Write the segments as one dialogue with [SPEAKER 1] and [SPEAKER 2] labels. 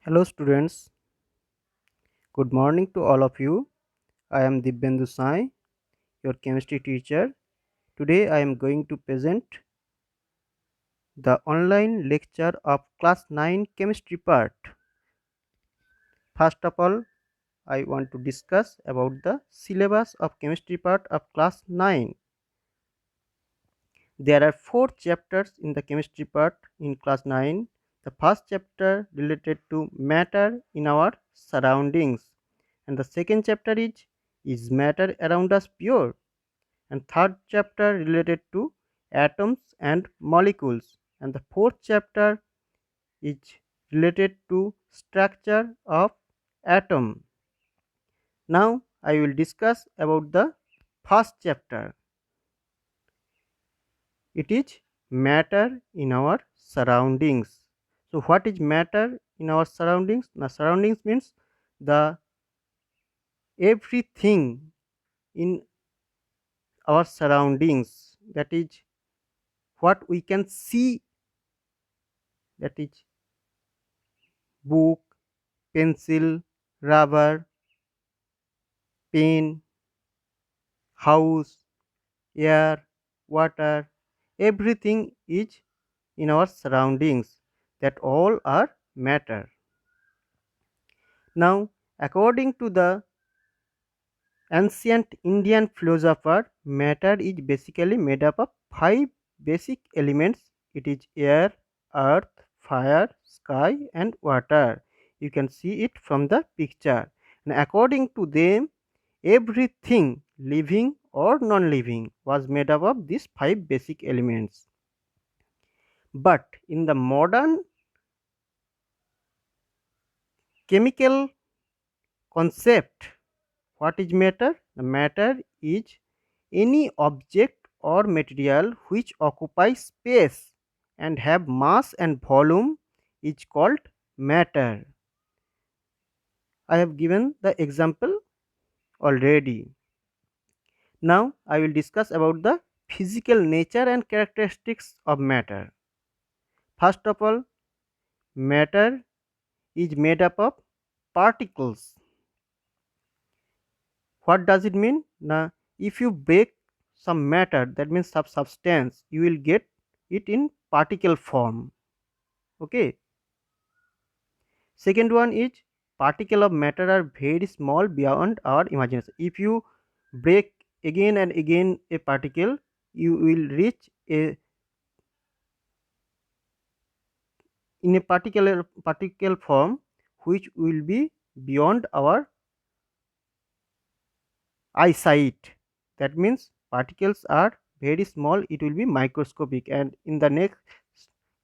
[SPEAKER 1] Hello students, good morning to all of you. I am Dibyendu Sai, your chemistry teacher. Today I am going to present the online lecture of class 9 chemistry part. First of all, I want to discuss about the syllabus of chemistry part of class 9. There are 4 chapters in the chemistry part in class 9. The first chapter related to matter in our surroundings, and the second chapter is matter around us pure, and third chapter related to atoms and molecules, and the fourth chapter is related to structure of atom. Now I will discuss about the first chapter. It is matter in our surroundings. So what is matter in our surroundings? The surroundings means the everything in our surroundings, that is what we can see, that is book, pencil, rubber, pen, house, air, water, everything is in our surroundings, that all are matter. Now, according to the ancient Indian philosopher, matter is basically made up of 5 basic elements. It is air, earth, fire, sky, and water. You can see it from the picture. And according to them, everything living or non-living was made up of these 5 basic elements. But in the modern chemical concept, what is matter? The matter is any object or material which occupies space and have mass and volume is called matter. I have given the example already. Now I will discuss about the physical nature and characteristics of matter. First of all, matter is made up of particles. What does it mean? Now, if you break some matter, that means some substance, you will get it in particle form. Okay. Second one is particle of matter are very small beyond our imagination. If you break again and again a particle, you will reach a in a particular particle form which will be beyond our eyesight. That means particles are very small, it will be microscopic, and in the next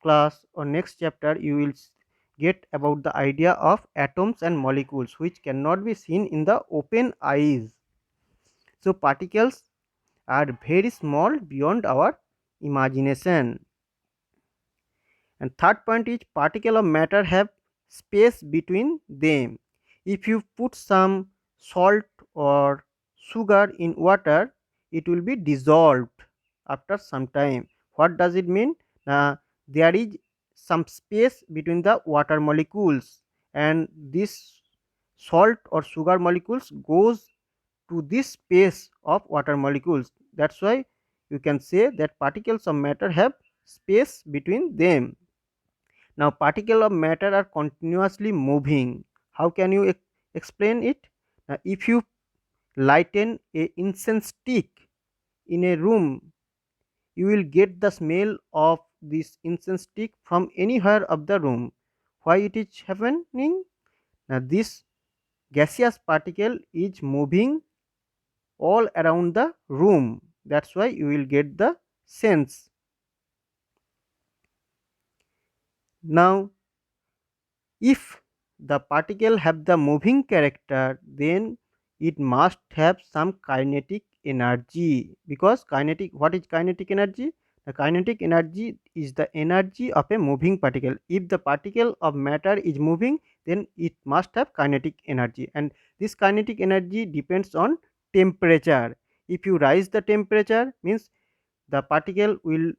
[SPEAKER 1] class or next chapter you will get about the idea of atoms and molecules which cannot be seen in the open eyes. So particles are very small beyond our imagination. And third point is particle of matter have space between them. If you put some salt or sugar in water, it will be dissolved after some time. What does it mean? There is some space between the water molecules, and this salt or sugar molecules goes to this space of water molecules. That's why you can say that particles of matter have space between them. Now, particles of matter are continuously moving. How can you explain it? If you lighten a incense stick in a room, you will get the smell of this incense stick from anywhere of the room. Why it is happening? Now, this gaseous particle is moving all around the room. That's why you will get the sense. Now, if the particle have the moving character, then it must have some kinetic energy, because kinetic, what is kinetic energy? The kinetic energy is the energy of a moving particle. If the particle of matter is moving, then it must have kinetic energy, and this kinetic energy depends on temperature. If you rise the temperature, means the particle will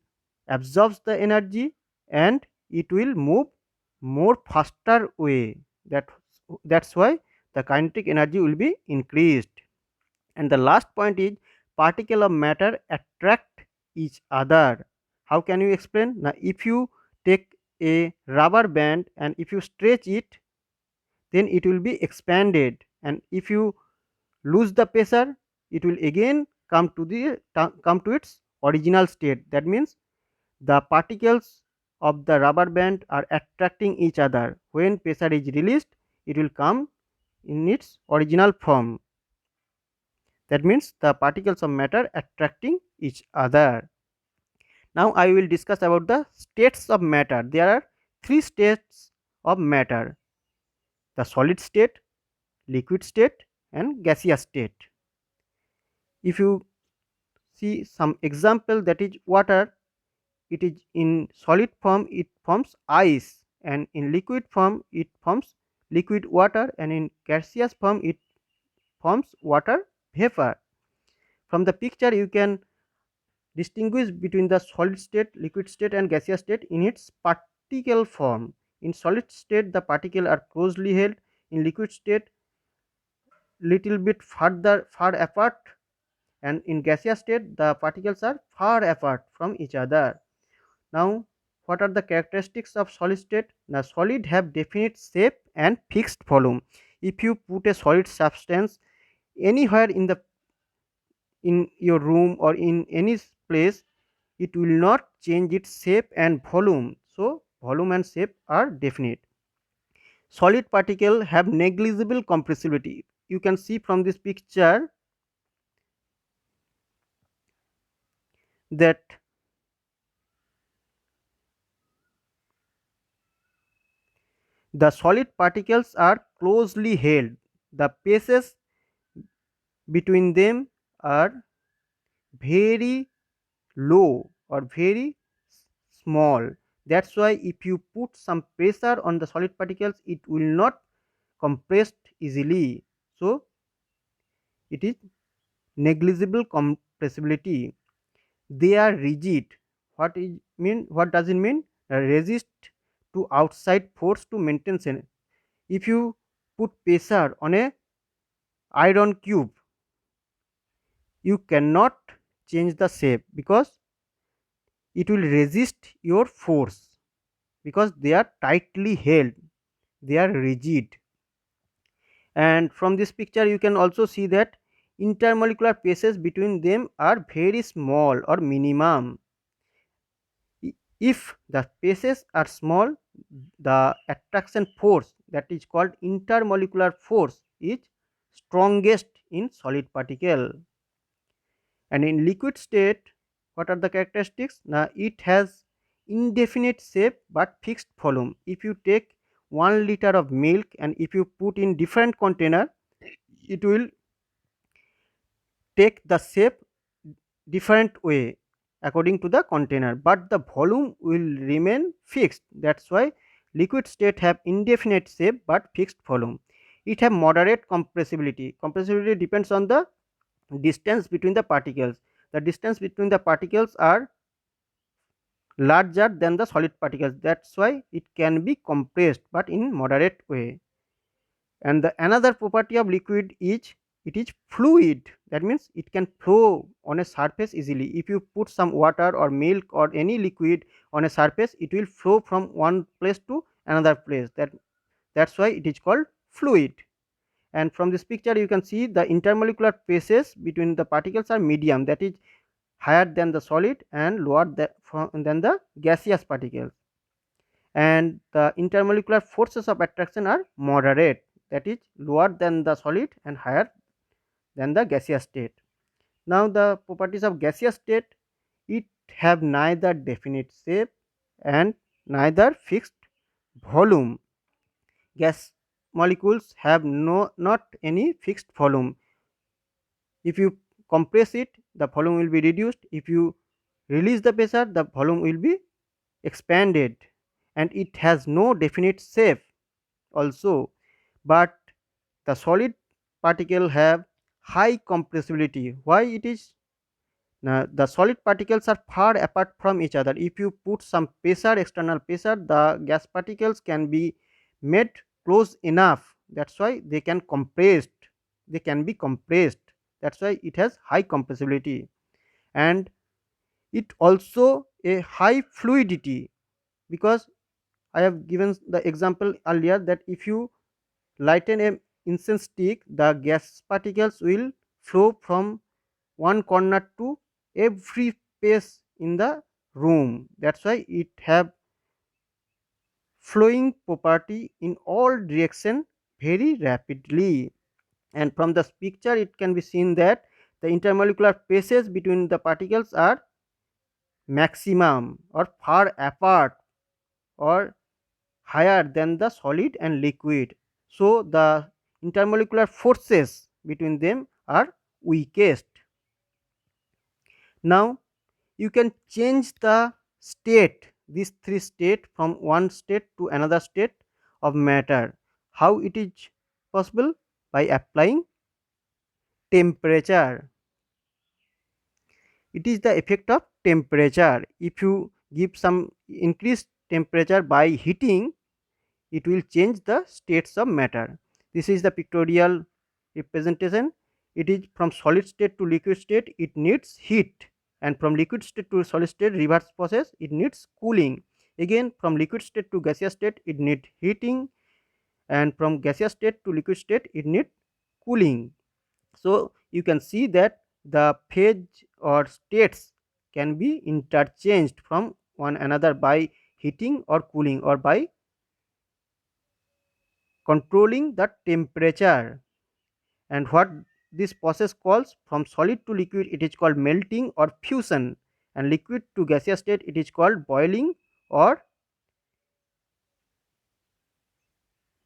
[SPEAKER 1] absorb the energy and it will move more faster way. That's why the kinetic energy will be increased. And the last point is particle of matter attract each other. How can you explain? Now, if you take a rubber band and if you stretch it, then it will be expanded, and if you lose the pressure, it will again come to its original state. That means the particles of the rubber band are attracting each other. When pressure is released, it will come in its original form. That means the particles of matter attracting each other. Now I will discuss about the states of matter. There are three states of matter: the solid state, liquid state, and gaseous state. If you see some example, that is water, it is in solid form it forms ice, and in liquid form it forms liquid water, and in gaseous form it forms water vapor. From the picture you can distinguish between the solid state, liquid state, and gaseous state in its particle form. In solid state the particles are closely held, in liquid state little bit far apart, and in gaseous state the particles are far apart from each other. Now, what are the characteristics of solid state? The solid have definite shape and fixed volume. If you put a solid substance anywhere in your room or in any place, it will not change its shape and volume. So, volume and shape are definite. Solid particle have negligible compressibility. You can see from this picture that the solid particles are closely held. The spaces between them are very low or very small. That's why if you put some pressure on the solid particles, it will not compress easily. So it is negligible compressibility. They are rigid. What does it mean? Resist to outside force to maintain if you put pressure on a iron cube, you cannot change the shape because it will resist your force, because they are tightly held, they are rigid. And from this picture you can also see that intermolecular spaces between them are very small or minimum. If the spaces are small, the attraction force, that is called intermolecular force, is strongest in solid particle. And in liquid state, what are the characteristics? Now it has indefinite shape but fixed volume. If you take 1 liter of milk and if you put in different container, it will take the shape different way according to the container, but the volume will remain fixed. That's why liquid state have indefinite shape but fixed volume. It have moderate compressibility. Compressibility depends on the distance between the particles. The distance between the particles are larger than the solid particles. That's why it can be compressed but in moderate way. And the another property of liquid is it is fluid. That means it can flow on a surface easily. If you put some water or milk or any liquid on a surface, it will flow from one place to another place. That's why it is called fluid. And from this picture you can see the intermolecular spaces between the particles are medium, that is higher than the solid and lower than the gaseous particles. And the intermolecular forces of attraction are moderate, that is lower than the solid and higher than the gaseous state. Now the properties of gaseous state, it have neither definite shape and neither fixed volume. Gas molecules have not any fixed volume. If you compress it, the volume will be reduced. If you release the pressure, the volume will be expanded, and it has no definite shape also. But the solid particle have high compressibility. Why it is? Now, the solid particles are far apart from each other. If you put some pressure, external pressure, the gas particles can be made close enough, that's why they can be compressed, that's why it has high compressibility. And it also a high fluidity, because I have given the example earlier that if you lighten a incense stick, the gas particles will flow from one corner to every space in the room, that's why it have flowing property in all direction very rapidly. And from this picture it can be seen that the intermolecular spaces between the particles are maximum or far apart or higher than the solid and liquid, so the intermolecular forces between them are weakest. Now you can change the state, these three state, from one state to another state of matter. How it is possible? By applying temperature. It is the effect of temperature. If you give some increased temperature by heating, it will change the states of matter. This is the pictorial representation. It is from solid state to liquid state, it needs heat, and from liquid state to solid state, reverse process, it needs cooling. Again, from liquid state to gaseous state, it needs heating, and from gaseous state to liquid state, it needs cooling. So you can see that the phase or states can be interchanged from one another by heating or cooling, or by controlling the temperature. And what this process calls, from solid to liquid, it is called melting or fusion, and liquid to gaseous state, it is called boiling or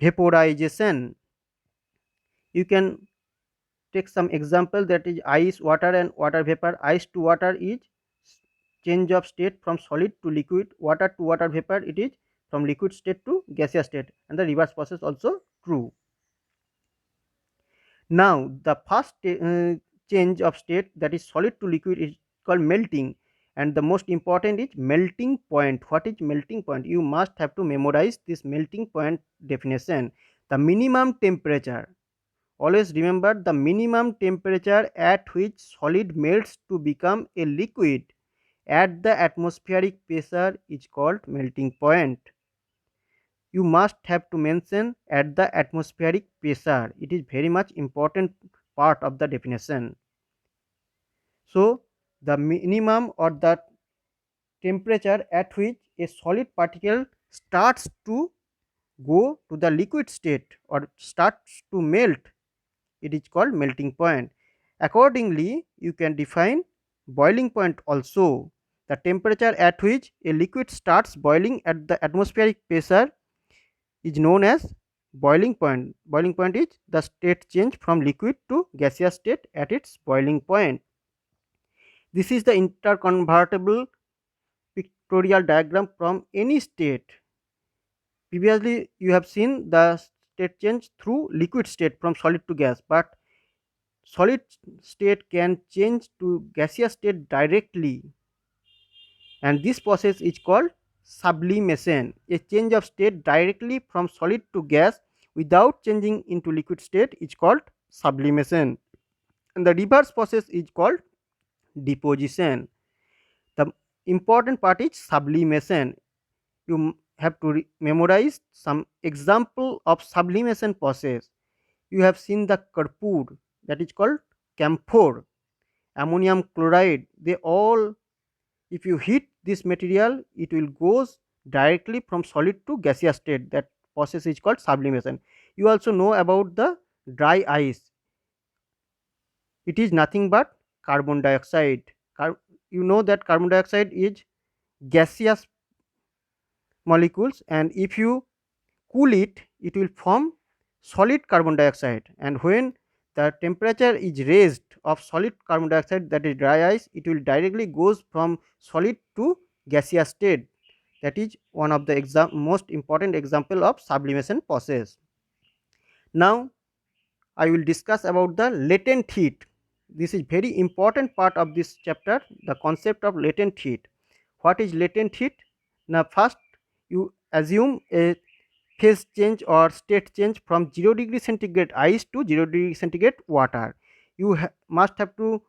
[SPEAKER 1] vaporization. You can take some example, that is ice, water and water vapor. Ice to water is change of state from solid to liquid. Water to water vapor, it is from liquid state to gaseous state, and the reverse process also true. Now the first change of state, that is solid to liquid, is called melting, and the most important is melting point. What is melting point? You must have to memorize this melting point definition. The minimum temperature, always remember, the minimum temperature at which solid melts to become a liquid at the atmospheric pressure is called melting point. You must have to mention at the atmospheric pressure, it is very much important part of the definition. So the minimum or the temperature at which a solid particle starts to go to the liquid state or starts to melt, it is called melting point. Accordingly, you can define boiling point also. The temperature at which a liquid starts boiling at the atmospheric pressure is known as boiling point. Boiling point is the state change from liquid to gaseous state at its boiling point. This is the interconvertible pictorial diagram from any state. Previously, you have seen the state change through liquid state from solid to gas, but solid state can change to gaseous state directly, and this process is called sublimation. A change of state directly from solid to gas without changing into liquid state is called sublimation, and the reverse process is called deposition. The important part is sublimation. You have to memorize some example of sublimation process. You have seen the curpur, that is called camphor, ammonium chloride. They all, if you heat this material, it will goes directly from solid to gaseous state. That process is called sublimation. You also know about the dry ice. It is nothing but carbon dioxide. You know that carbon dioxide is gaseous molecules, and if you cool it, it will form solid carbon dioxide, and when the temperature is raised of solid carbon dioxide, that is dry ice, it will directly goes from solid to gaseous state. That is one of the most important example of sublimation process. Now I will discuss about the latent heat. This is very important part of this chapter, the concept of latent heat. What is latent heat? Now first, you assume a phase change or state change from 0 degree centigrade ice to 0 degree centigrade water. You must have to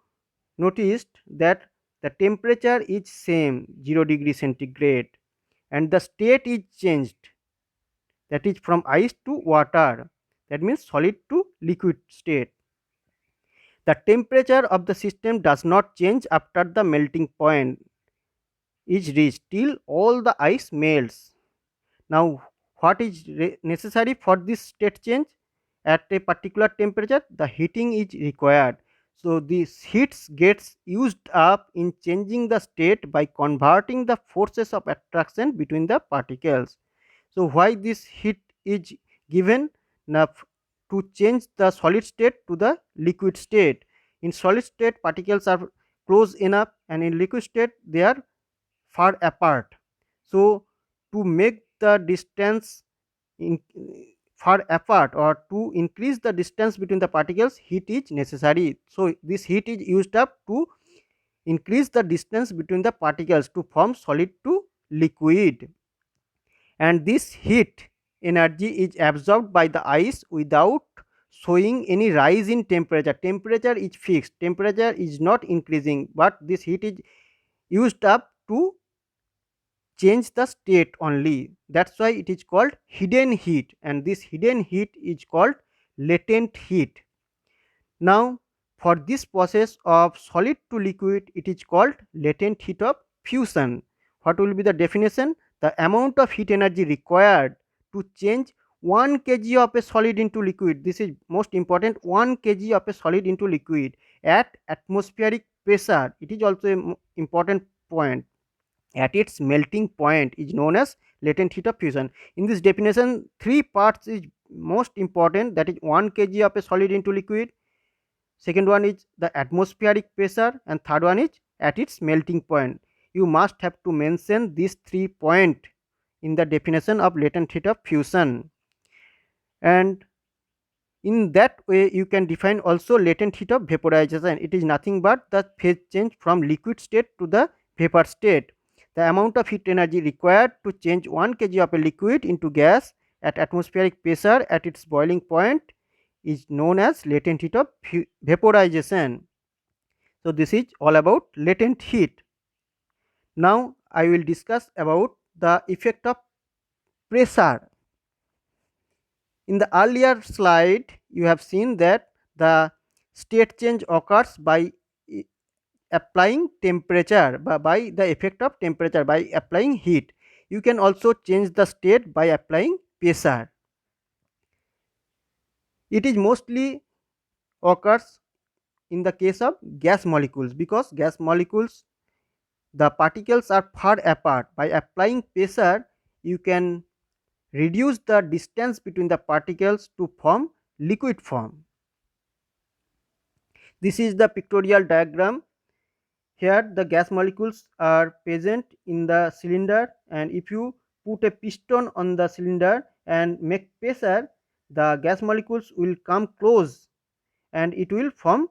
[SPEAKER 1] notice that the temperature is same 0 degree centigrade and the state is changed, that is from ice to water, that means solid to liquid state. The temperature of the system does not change after the melting point is reached till all the ice melts. Now, what is necessary for this state change? At a particular temperature, the heating is required. So, this heat gets used up in changing the state by converting the forces of attraction between the particles. So, why this heat is given? Now, to change the solid state to the liquid state. In solid state, particles are close enough, and in liquid state, they are far apart. So, to make the distance in, far apart, or to increase the distance between the particles, heat is necessary. So, this heat is used up to increase the distance between the particles to form solid to liquid, and this heat energy is absorbed by the ice without showing any rise in temperature. Temperature is fixed, temperature is not increasing, but this heat is used up to change the state only. That's why it is called hidden heat, and this hidden heat is called latent heat. Now, for this process of solid to liquid, it is called latent heat of fusion. What will be the definition? The amount of heat energy required to change 1 kg of a solid into liquid. This is most important, 1 kg of a solid into liquid at atmospheric pressure. It is also an important point. At its melting point is known as latent heat of fusion. In this definition, three parts is most important, that is 1 kg of a solid into liquid, second one is the atmospheric pressure, and third one is at its melting point. You must have to mention these 3 points in the definition of latent heat of fusion, and in that way you can define also latent heat of vaporization. It is nothing but the phase change from liquid state to the vapor state. The amount of heat energy required to change 1 kg of a liquid into gas at atmospheric pressure at its boiling point is known as latent heat of vaporization. So, this is all about latent heat. Now, I will discuss about the effect of pressure. In the earlier slide, you have seen that the state change occurs by applying temperature, by the effect of temperature, by applying heat. You can also change the state by applying pressure. It is mostly occurs in the case of gas molecules, because gas molecules, the particles are far apart. By applying pressure, you can reduce the distance between the particles to form liquid form. This is the pictorial diagram. Here the gas molecules are present in the cylinder, and if you put a piston on the cylinder and make pressure, the gas molecules will come close and it will form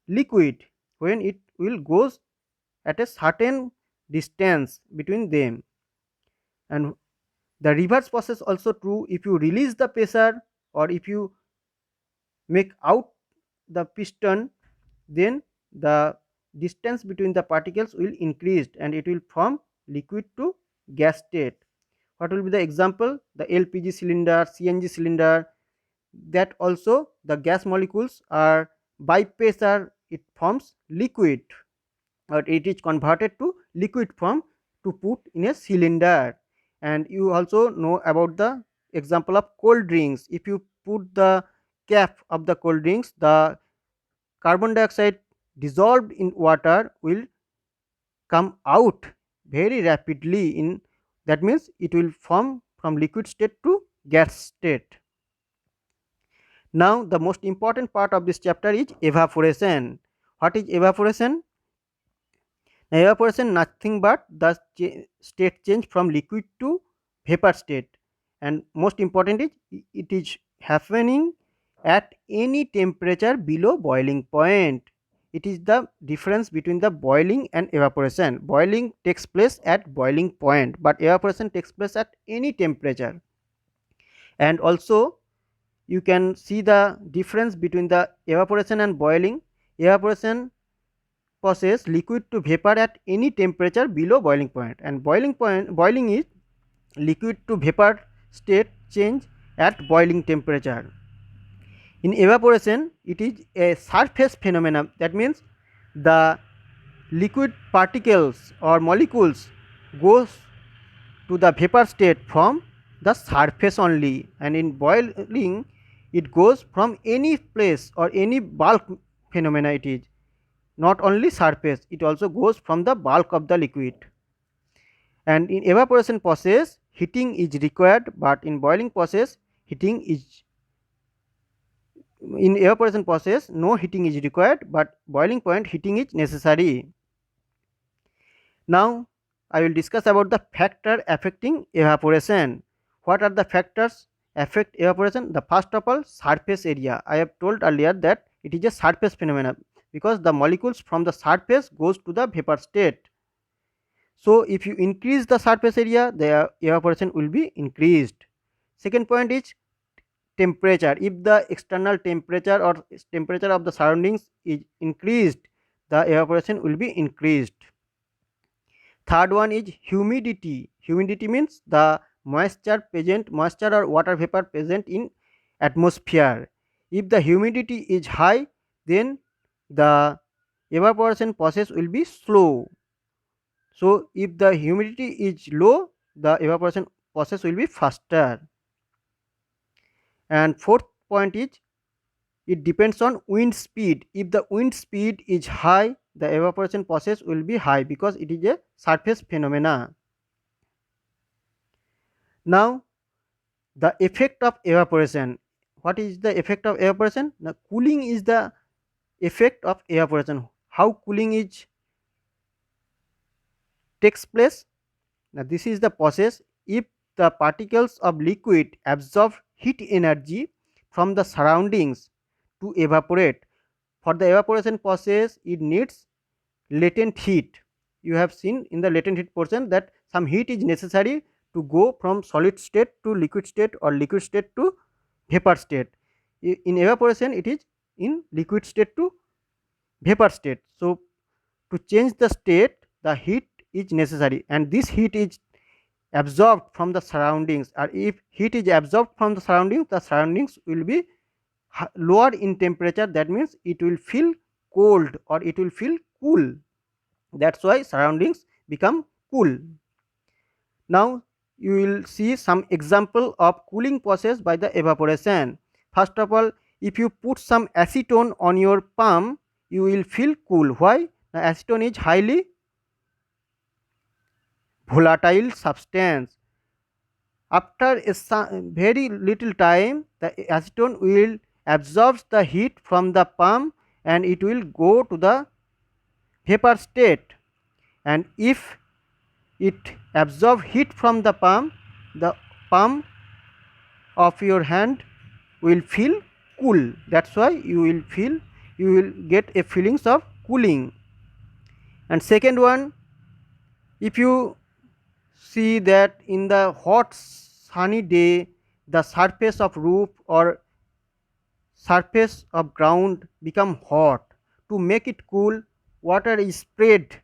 [SPEAKER 1] liquid when it will goes at a certain distance between them. And the reverse process also true. If you release the pressure or if you make out the piston, then the distance between the particles will increase and it will form liquid to gas state. What will be the example? The LPG cylinder, CNG cylinder, that also the gas molecules are by pressure it forms liquid, or it is converted to liquid form to put in a cylinder. And you also know about the example of cold drinks. If you put the cap of the cold drinks, the carbon dioxide dissolved in water will come out very rapidly, in that means it will form from liquid state to gas state. Now the most important part of this chapter is evaporation. What is evaporation? Evaporation nothing but the state change from liquid to vapor state, and most important is it is happening at any temperature below boiling point. It is the difference between the boiling and evaporation. Boiling takes place at boiling point, but evaporation takes place at any temperature. And also you can see the difference between the evaporation and boiling. Evaporation process liquid to vapor at any temperature below boiling point, and boiling is liquid to vapor state change at boiling temperature. In evaporation it is a surface phenomenon, that means the liquid particles or molecules goes to the vapor state from the surface only, and in boiling it goes from any place or any bulk phenomena. It is not only surface, it also goes from the bulk of the liquid. And in evaporation process heating is required, but in boiling process heating is in evaporation process no heating is required, but boiling point heating is necessary. Now I will discuss about the factor affecting evaporation. What are the factors affect evaporation? The first of all, surface area. I have told earlier that it is a surface phenomenon because the molecules from the surface goes to the vapor state. So if you increase the surface area, the evaporation will be increased. Second point is temperature. If the external temperature or temperature of the surroundings is increased, the evaporation will be increased. Third one is humidity. Humidity means the moisture or water vapor present in atmosphere. If the humidity is high, then the evaporation process will be slow. So if the humidity is low, the evaporation process will be faster. And fourth point is it depends on wind speed. If the wind speed is high, the evaporation process will be high because it is a surface phenomena. Now the effect of evaporation. What is the effect of evaporation? Now cooling is the effect of evaporation. How cooling is takes place? Now this is the process. If the particles of liquid absorb heat energy from the surroundings to evaporate, for the evaporation process it needs latent heat. You have seen in the latent heat portion that some heat is necessary to go from solid state to liquid state or liquid state to vapor state. In evaporation it is in liquid state to vapor state. So to change the state, the heat is necessary, and this heat is absorbed from the surroundings. Or if heat is absorbed from the surroundings will be lower in temperature. That means it will feel cold or it will feel cool. That's why surroundings become cool. Now you will see some example of cooling process by the evaporation. First of all, if you put some acetone on your palm, you will feel cool. Why? The acetone is highly volatile substance. After a very little time, the acetone will absorb the heat from the palm and it will go to the vapor state. And if it absorbs heat from the palm of your hand will feel cool. That's why you will get a feelings of cooling. And second one, if you see that in the hot sunny day the surface of roof or surface of ground become hot, to make it cool water is sprayed.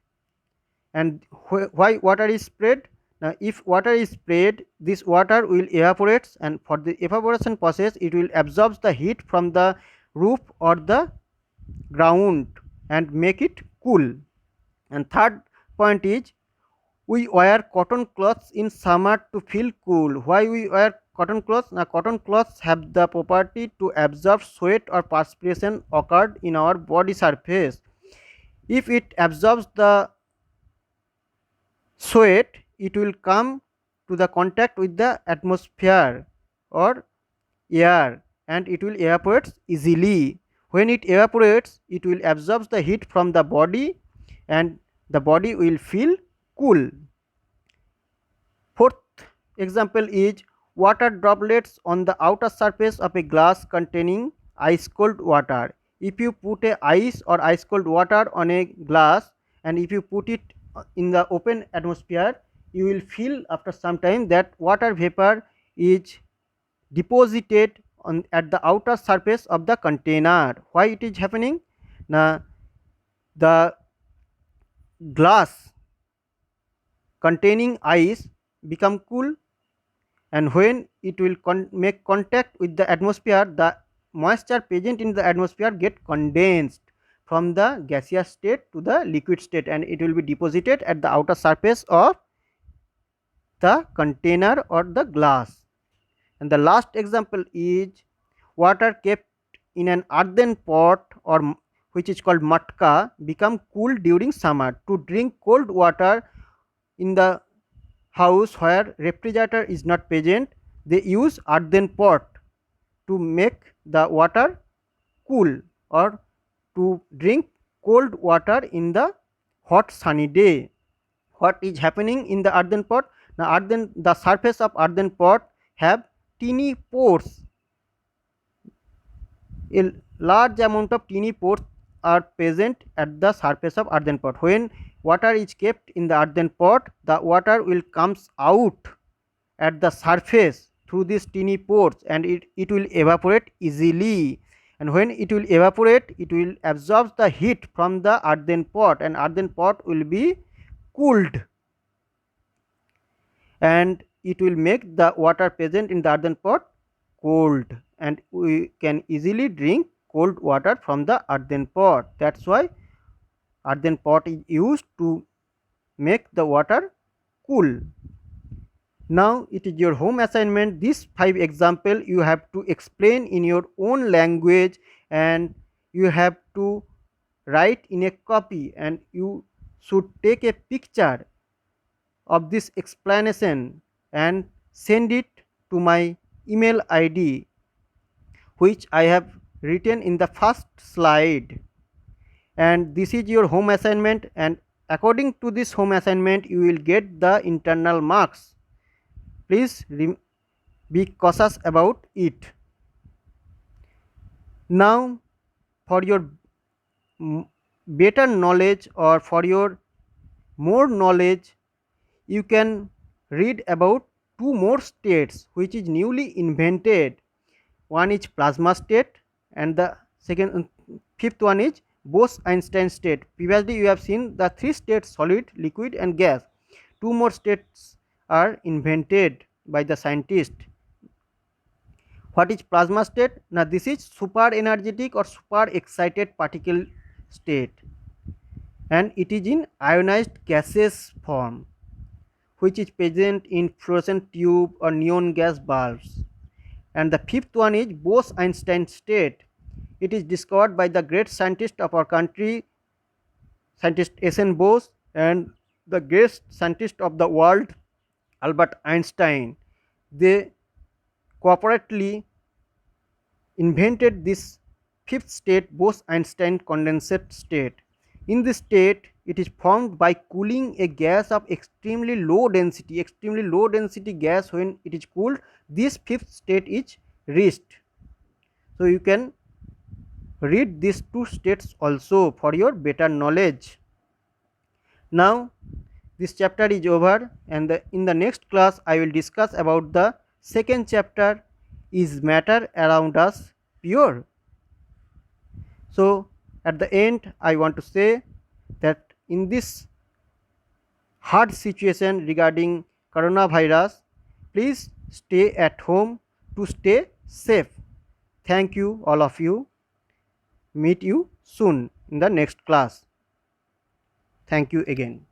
[SPEAKER 1] And why water is sprayed? Now if water is sprayed, this water will evaporate, and for the evaporation process it will absorb the heat from the roof or the ground and make it cool. And third point is we wear cotton clothes in summer to feel cool. Why we wear cotton clothes? Now cotton clothes have the property to absorb sweat or perspiration occurred in our body surface. If it absorbs the sweat, it will come to the contact with the atmosphere or air and it will evaporate easily. When it evaporates, it will absorb the heat from the body and the body will feel cool. Fourth example is water droplets on the outer surface of a glass containing ice cold water. If you put a ice or ice cold water on a glass and if you put it in the open atmosphere, you will feel after some time that water vapor is deposited at the outer surface of the container. Why it is happening? Now the glass containing ice become cool, and when it will make contact with the atmosphere, the moisture present in the atmosphere get condensed from the gaseous state to the liquid state, and it will be deposited at the outer surface of the container or the glass. And the last example is water kept in an earthen pot or which is called matka become cool during summer. To drink cold water in the house where refrigerator is not present, they use earthen pot to make the water cool, or to drink cold water in the hot sunny day. What is happening in the earthen pot? Now the surface of earthen pot have teeny pores. A large amount of teeny pores are present at the surface of earthen pot. When water is kept in the earthen pot, the water will comes out at the surface through these teeny pores, and it will evaporate easily. And when it will evaporate, it will absorb the heat from the earthen pot, and earthen pot will be cooled, and it will make the water present in the earthen pot cold, and we can easily drink cold water from the earthen pot. That's why earthen pot is used to make the water cool. Now it is your home assignment. These 5 example you have to explain in your own language, and you have to write in a copy, and you should take a picture of this explanation and send it to my email ID, which I have written in the first slide. And this is your home assignment, and according to this home assignment you will get the internal marks. Please be cautious about it. Now for your better knowledge, or for your more knowledge, you can read about 2 more states which is newly invented. One is plasma state, and the fifth one is Bose-Einstein state. Previously you have seen the 3 states: solid, liquid and gas. 2 more states are invented by the scientist. What is plasma state? Now this is super energetic or super excited particle state, and it is in ionized gaseous form, which is present in fluorescent tube or neon gas bulbs. And the fifth one is Bose-Einstein state. It is discovered by the great scientist of our country, scientist S.N. Bose, and the great scientist of the world, Albert Einstein. They cooperatively invented this fifth state, Bose-Einstein condensate state. In this state, it is formed by cooling a gas of extremely low density gas. When it is cooled, this fifth state is reached. So you can read these 2 states also for your better knowledge. Now this chapter is over, and in the next class I will discuss about the second chapter, is matter around us pure? So at the end I want to say that in this hard situation regarding coronavirus, please stay at home to stay safe. Thank you all of you. Meet you soon in the next class. Thank you again.